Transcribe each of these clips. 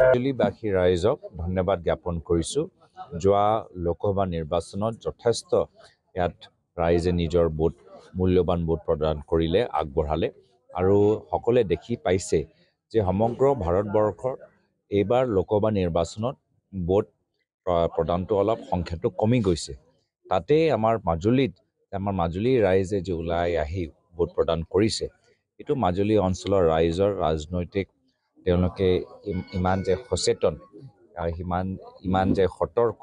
মাজুলীবাসী ৰাইজক ধন্যবাদ জ্ঞাপন কৰিছোঁ। যোৱা লোকসভা নিৰ্বাচনত যথেষ্ট ইয়াত ৰাইজে নিজৰ মূল্যৱান ভোট প্ৰদান কৰিলে, আগবঢ়ালে আৰু সকলোৱে দেখি পাইছে যে সমগ্ৰ ভাৰতবৰ্ষৰ এইবাৰ লোকসভা নিৰ্বাচনত ভোট প্ৰদানটো অলপ সংখ্যাটো কমি গৈছে। তাতে আমাৰ মাজুলীৰ ৰাইজে যে ওলাই আহি ভোট প্ৰদান কৰিছে, এইটো মাজুলী অঞ্চলৰ ৰাইজৰ ৰাজনৈতিক তেওঁলোকে ইমান যে সচেতন, ইমান যে সতৰ্ক,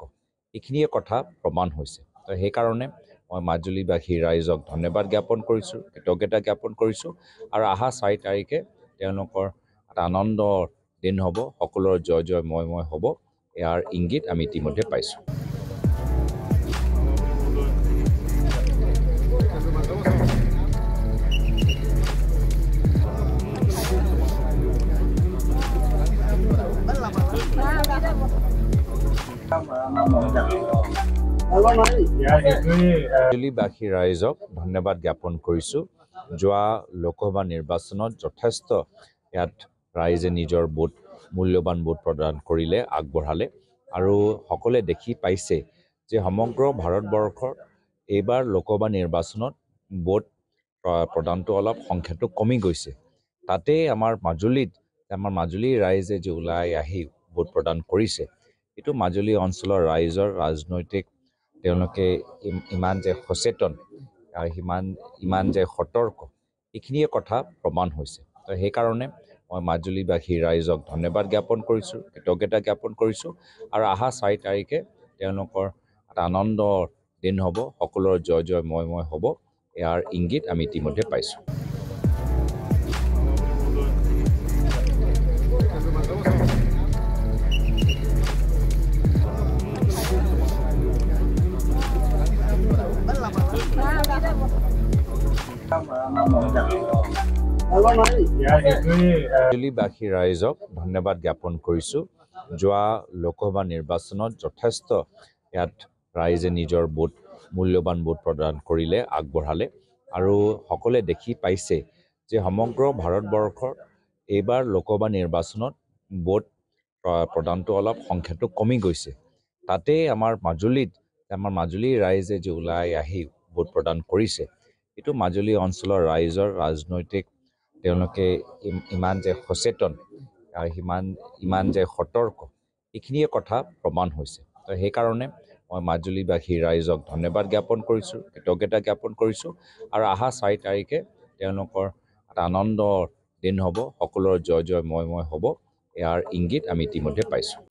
এইখিনিয়ে কথা প্ৰমাণ হৈছে। তো সেইকাৰণে মই মাজুলীবাসী ৰাইজক ধন্যবাদ জ্ঞাপন কৰিছোঁ, কৃতজ্ঞতা জ্ঞাপন কৰিছোঁ আৰু অহা 4 তাৰিখে তেওঁলোকৰ এটা আনন্দৰ দিন হ'ব, সকলোৰে জয় জয় ময় হ'ব, ইয়াৰ ইংগিত আমি ইতিমধ্যে পাইছোঁ। মাজুলীবাসী ৰাইজক ধন্যবাদ জ্ঞাপন কৰিছোঁ। যোৱা লোকসভা নিৰ্বাচনত যথেষ্ট ইয়াত ৰাইজে নিজৰ মূল্যৱান ভোট প্ৰদান কৰিলে, আগবঢ়ালে আৰু সকলোৱে দেখি পাইছে যে সমগ্ৰ ভাৰতবৰ্ষৰ এইবাৰ লোকসভা নিৰ্বাচনত ভোট প্ৰদানটো অলপ সংখ্যাটো কমি গৈছে। তাতে আমাৰ মাজুলীৰ ৰাইজে যে ওলাই আহি ভোট প্ৰদান কৰিছে, এইটো মাজুলী অঞ্চলৰ ৰাইজৰ ৰাজনৈতিক তেওঁলোকে ইমান যে সচেতন, ইমান যে সতৰ্ক, এইখিনিয়ে কথা প্ৰমাণ হৈছে। তো সেইকাৰণে মই মাজুলীবাসী ৰাইজক ধন্যবাদ জ্ঞাপন কৰিছোঁ, কৃতজ্ঞতা জ্ঞাপন কৰিছোঁ আৰু অহা 4 তাৰিখে তেওঁলোকৰ এটা আনন্দৰ দিন হ'ব, সকলোৰে জয় জয় ময় হ'ব, ইয়াৰ ইংগিত আমি ইতিমধ্যে পাইছোঁ। মাজুলীবাসী ৰাইজক ধন্যবাদ জ্ঞাপন কৰিছোঁ। যোৱা লোকসভা নিৰ্বাচনত যথেষ্ট ইয়াত ৰাইজে নিজৰ মূল্যৱান ভোট প্ৰদান কৰিলে, আগবঢ়ালে আৰু সকলোৱে দেখি পাইছে যে সমগ্ৰ ভাৰতবৰ্ষৰ এইবাৰ লোকসভা নিৰ্বাচনত ভোট প্ৰদানটো অলপ সংখ্যাটো কমি গৈছে। তাতে আমাৰ মাজুলীৰ ৰাইজে যে ওলাই আহি ভোট প্ৰদান কৰিছে, এইটো মাজুলী অঞ্চলৰ ৰাইজৰ ৰাজনৈতিক তেওঁলোকে ইমান যে সচেতন, ইমান যে সতৰ্ক, এইখিনিয়ে কথা প্ৰমাণ হৈছে। তো সেইকাৰণে মই মাজুলীবাসী ৰাইজক ধন্যবাদ জ্ঞাপন কৰিছোঁ, কৃতজ্ঞতা জ্ঞাপন কৰিছোঁ আৰু অহা 4 তাৰিখে তেওঁলোকৰ এটা আনন্দৰ দিন হ'ব, সকলোৰে জয় জয় ময় হ'ব, ইয়াৰ ইংগিত আমি ইতিমধ্যে পাইছোঁ।